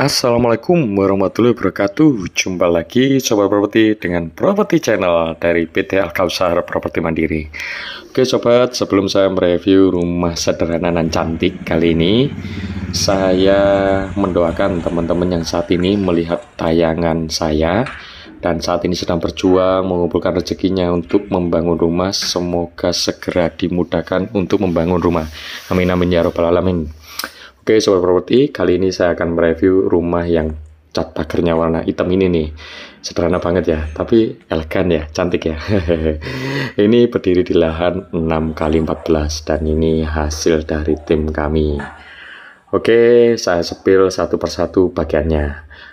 Assalamualaikum warahmatullahi wabarakatuh. Jumpa lagi Sobat Properti dengan Properti Channel dari PT Al-Kausar Properti Mandiri. Oke sobat, sebelum saya mereview rumah sederhana dan cantik kali ini, saya mendoakan teman-teman yang saat ini melihat tayangan saya dan saat ini sedang berjuang mengumpulkan rezekinya untuk membangun rumah, semoga segera dimudahkan untuk membangun rumah. Amin amin ya robbal alamin. Oke Sobat Properti, kali ini saya akan mereview rumah yang cat pagarnya warna hitam ini nih. Sederhana banget ya, tapi elegan ya, cantik ya. Ini berdiri di lahan 6x14 dan ini hasil dari tim kami. Oke, saya sepil satu persatu bagiannya.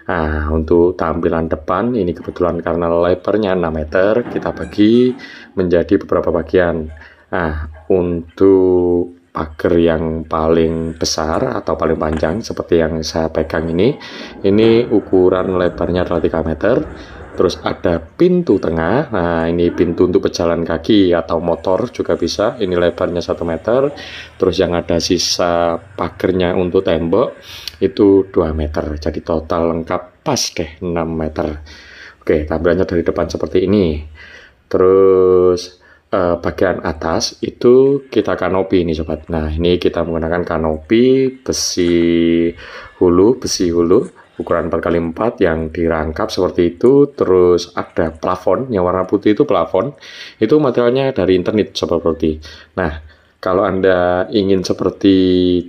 Nah, untuk tampilan depan ini kebetulan karena lebarnya 6 meter, kita bagi menjadi beberapa bagian. Nah, untuk pagar yang paling besar atau paling panjang seperti yang saya pegang ini ukuran lebarnya adalah 3 meter. Terus ada pintu tengah, nah ini pintu untuk pejalan kaki atau motor juga bisa, ini lebarnya 1 meter. Terus yang ada sisa pagarnya untuk tembok itu 2 meter, jadi total lengkap pas deh 6 meter. Oke, tampilannya dari depan seperti ini. Terus bagian atas itu kita kanopi ini sobat. Nah ini kita menggunakan kanopi besi hulu ukuran 4x4 yang dirangkap seperti itu. Terus ada plafon yang warna putih, itu plafon itu materialnya dari internet sobat Properti. Nah kalau Anda ingin seperti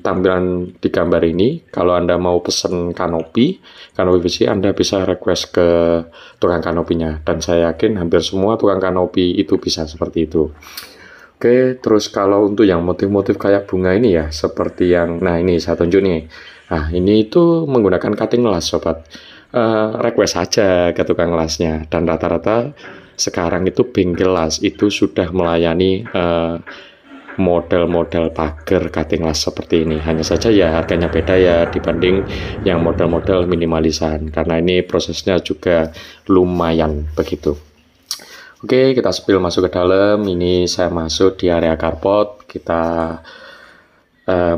tampilan di gambar ini, kalau Anda mau pesen kanopi besi, Anda bisa request ke tukang kanopinya. Dan saya yakin hampir semua tukang kanopi itu bisa seperti itu. Oke, terus kalau untuk yang motif-motif kayak bunga ini ya, seperti yang, nah ini saya tunjuk nih. Nah ini itu menggunakan cutting las sobat. Request aja ke tukang lasnya. Dan rata-rata sekarang itu bengkel las itu sudah melayani model-model pagar cutting las seperti ini. Hanya saja ya harganya beda ya dibanding yang model-model minimalisan, karena ini prosesnya juga lumayan begitu. Oke, kita spill masuk ke dalam. Ini saya masuk di area carport. Kita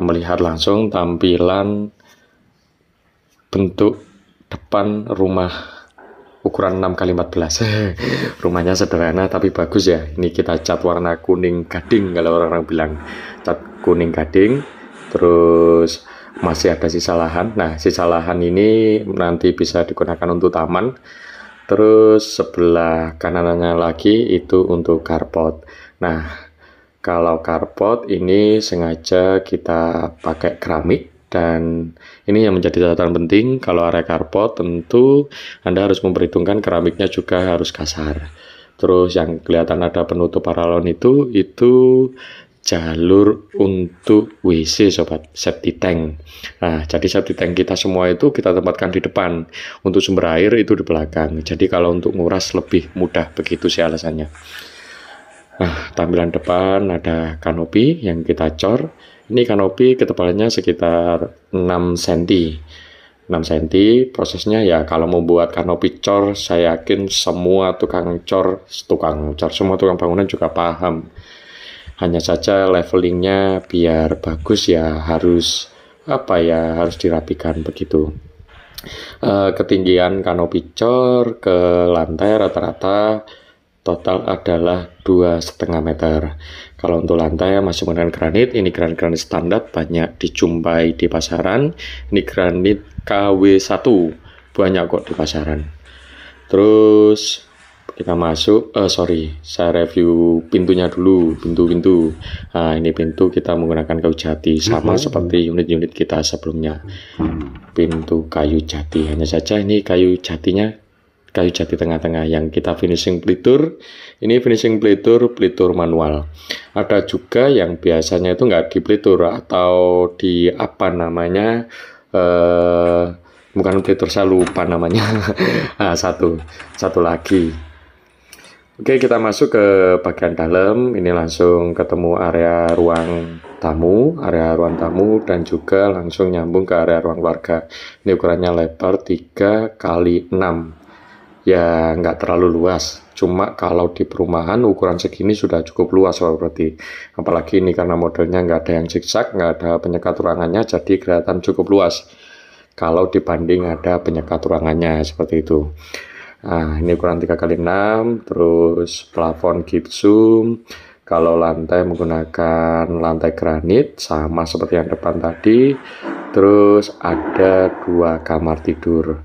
melihat langsung tampilan bentuk depan rumah ukuran 6x14. Rumahnya sederhana tapi bagus ya. Ini kita cat warna kuning gading, kalau orang-orang bilang cat kuning gading. Terus masih ada sisa lahan. Nah sisa lahan ini nanti bisa digunakan untuk taman. Terus sebelah kanannya lagi itu untuk carport. Nah kalau carport ini sengaja kita pakai keramik. Dan ini yang menjadi catatan penting, kalau area carport tentu Anda harus memperhitungkan keramiknya juga harus kasar. Terus yang kelihatan ada penutup paralon itu jalur untuk WC sobat, septic tank. Nah jadi septic tank kita semua itu kita tempatkan di depan, untuk sumber air itu di belakang. Jadi kalau untuk nguras lebih mudah, begitu sih alasannya. Nah tampilan depan ada kanopi yang kita cor. Ini kanopi ketebalannya sekitar 6 cm. 6 cm prosesnya ya, kalau membuat kanopi cor saya yakin semua tukang semua tukang bangunan juga paham. Hanya saja levelingnya biar bagus ya harus dirapikan begitu. Ketinggian kanopi cor ke lantai rata-rata total adalah 2,5 meter. Kalau untuk lantai masih menggunakan granit. Ini granit standar, banyak dijumpai di pasaran. Ini granit KW1, banyak kok di pasaran. Terus kita masuk, saya review pintunya dulu, pintu. Nah ini pintu kita menggunakan kayu jati, sama seperti unit-unit kita sebelumnya. Pintu kayu jati, hanya saja ini kayu jati tengah-tengah yang kita finishing pelitur. Ini finishing pelitur manual. Ada juga yang biasanya itu nggak di pelitur atau di bukan pelitur, saya lupa namanya. Nah, satu lagi. Oke, kita masuk ke bagian dalam. Ini langsung ketemu area ruang tamu dan juga langsung nyambung ke area ruang keluarga. Ini ukurannya lebar 3x6. Ya nggak terlalu luas, cuma kalau di perumahan ukuran segini sudah cukup luas berarti. Apalagi ini karena modelnya nggak ada yang zigzag, nggak ada penyekat ruangannya, jadi kelihatan cukup luas. kalau dibanding ada penyekat ruangannya seperti itu. Nah, ini ukuran 3x6, terus plafon gypsum. Kalau lantai menggunakan lantai granit sama seperti yang depan tadi. Terus ada 2 kamar tidur.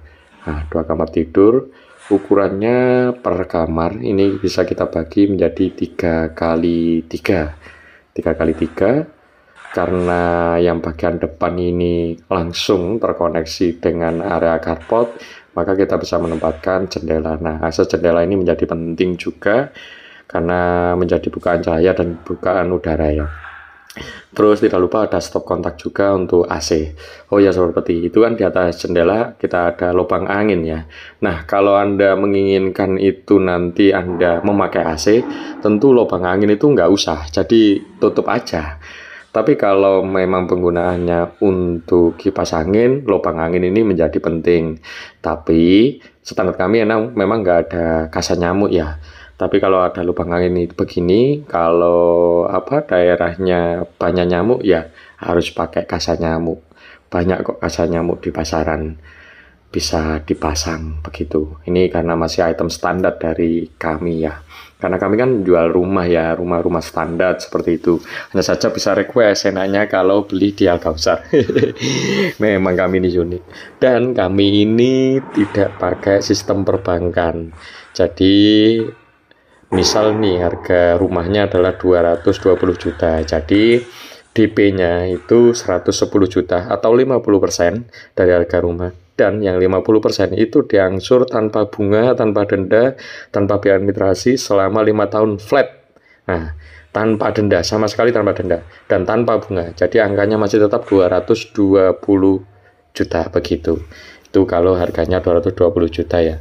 Nah, 2 kamar tidur ukurannya per kamar ini bisa kita bagi menjadi 3x3. 3x3 karena yang bagian depan ini langsung terkoneksi dengan area carport, maka kita bisa menempatkan jendela. Nah, akses jendela ini menjadi penting juga karena menjadi bukaan cahaya dan bukaan udara ya. Terus tidak lupa ada stop kontak juga untuk AC. Oh ya, seperti itu kan di atas jendela kita ada lubang angin ya. Nah, kalau Anda menginginkan itu nanti Anda memakai AC, tentu lubang angin itu nggak usah, jadi tutup aja. Tapi kalau memang penggunaannya untuk kipas angin, lubang angin ini menjadi penting. Tapi standar kami memang nggak ada kaca nyamuk ya. Tapi kalau ada lubang angin ini begini, kalau daerahnya banyak nyamuk ya harus pakai kaca nyamuk. Banyak kok kaca nyamuk di pasaran, bisa dipasang begitu. Ini karena masih item standar dari kami ya. Karena kami kan jual rumah ya, rumah-rumah standar seperti itu. Hanya saja bisa request enaknya kalau beli di Alkausar. Memang kami ini unik. Dan kami ini tidak pakai sistem perbankan. Jadi misal nih harga rumahnya adalah 220 juta. Jadi DP-nya itu 110 juta atau 50% dari harga rumah. Dan yang 50% itu diangsur tanpa bunga, tanpa denda, tanpa biaya administrasi selama 5 tahun flat. Nah, tanpa denda, sama sekali tanpa denda dan tanpa bunga. Jadi angkanya masih tetap 220 juta begitu. Itu kalau harganya 220 juta ya.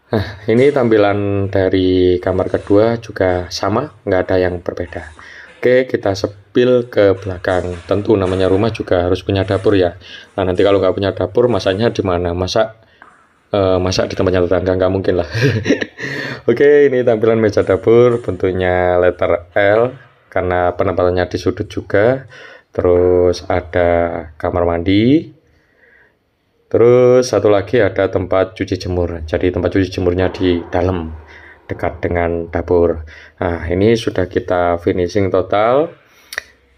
Nah, ini tampilan dari kamar kedua juga sama, nggak ada yang berbeda. Oke, kita sepil ke belakang. Tentu namanya rumah juga harus punya dapur ya. Nah, nanti kalau nggak punya dapur, masaknya di mana? Masak di tempatnya tetangga, nggak mungkin lah. Oke, ini tampilan meja dapur, bentuknya letter L, karena penempatannya di sudut juga. Terus ada kamar mandi. Terus satu lagi ada tempat cuci jemur. Jadi tempat cuci jemurnya di dalam, dekat dengan dapur. Nah, ini sudah kita finishing total.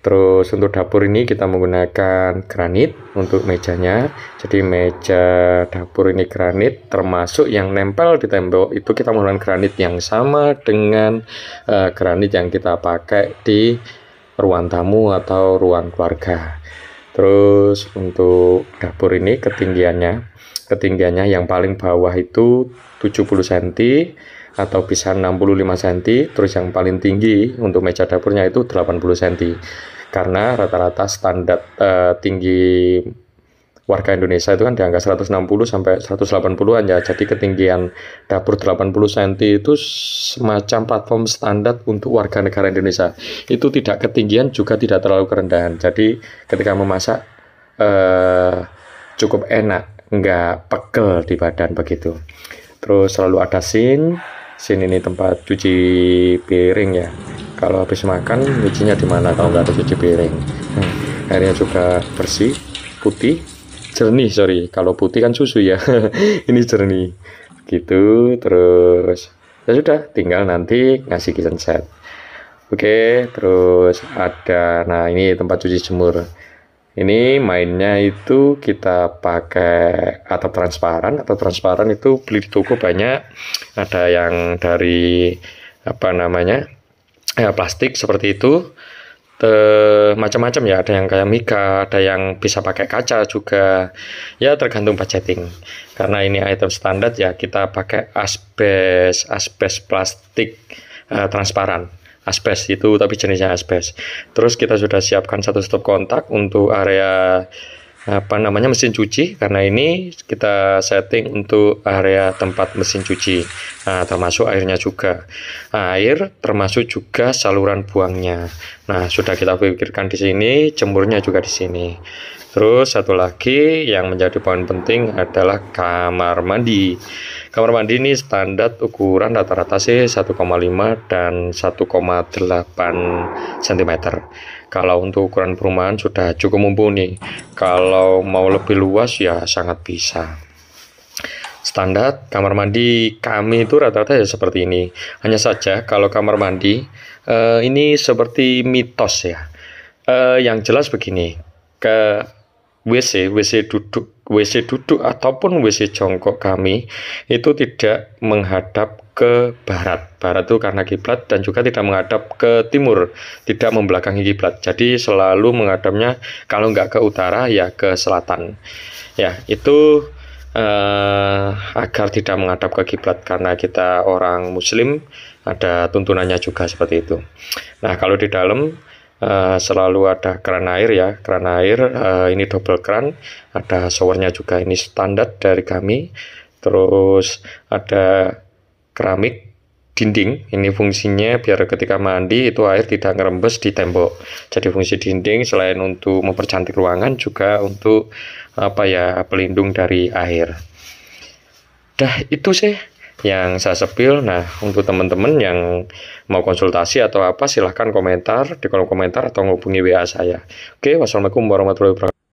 Terus untuk dapur ini kita menggunakan granit untuk mejanya. Jadi meja dapur ini granit, termasuk yang nempel di tembok itu kita menggunakan granit yang sama dengan granit yang kita pakai di ruang tamu atau ruang keluarga. Terus untuk dapur ini ketinggiannya yang paling bawah itu 70 cm atau bisa 65 cm, terus yang paling tinggi untuk meja dapurnya itu 80 cm. Karena rata-rata standar tinggi warga Indonesia itu kan di angka 160 sampai 180-an ya. Jadi ketinggian dapur 80 cm itu semacam platform standar untuk warga negara Indonesia. Itu tidak ketinggian juga tidak terlalu kerendahan. Jadi ketika memasak cukup enak, nggak pegel di badan begitu. Terus selalu ada sink ini tempat cuci piring ya. Kalau habis makan nyucinya di mana kalau nggak ada cuci piring. Airnya juga bersih, putih, jernih. Kalau putih kan susu ya. Ini jernih gitu. Terus ya sudah, tinggal nanti ngasih kitchen set. Oke, terus ada, nah ini tempat cuci jemur. Ini mainnya itu kita pakai atap transparan. Atap transparan itu beli di toko banyak. Ada yang dari plastik seperti itu. Macam-macam ya. Ada yang kayak mika, ada yang bisa pakai kaca juga. Ya tergantung budgeting. Karena ini item standar ya kita pakai asbes plastik transparan. Asbes itu tapi jenisnya asbes. Terus kita sudah siapkan satu stop kontak untuk area mesin cuci, karena ini kita setting untuk area tempat mesin cuci. Nah, termasuk airnya juga. Air termasuk juga saluran buangnya. Nah, sudah kita pikirkan di sini, jemurnya juga di sini. Terus satu lagi yang menjadi poin penting adalah kamar mandi. Kamar mandi ini standar ukuran rata-rata sih 1,5 dan 1,8 cm. Kalau untuk ukuran perumahan sudah cukup mumpuni. Kalau mau lebih luas ya sangat bisa. Standar kamar mandi kami itu rata-rata ya seperti ini. Hanya saja kalau kamar mandi ini seperti mitos ya. Yang jelas begini, ke WC duduk ataupun WC jongkok kami itu tidak menghadap ke barat. Barat itu karena kiblat, dan juga tidak menghadap ke timur, tidak membelakangi kiblat. Jadi selalu menghadapnya, kalau nggak ke utara ya ke selatan. Ya, itu agar tidak menghadap ke kiblat, karena kita orang Muslim ada tuntunannya juga seperti itu. Nah, kalau di dalam selalu ada keran air ya, keran air ini double keran, ada showernya juga, ini standar dari kami. Terus ada keramik dinding, ini fungsinya biar ketika mandi itu air tidak ngerembes di tembok. Jadi fungsi dinding selain untuk mempercantik ruangan, juga untuk pelindung dari air. Dah itu sih yang saya sepil. Nah, untuk teman-teman yang mau konsultasi atau apa, silahkan komentar di kolom komentar atau menghubungi WA saya. Oke, wassalamualaikum warahmatullahi wabarakatuh.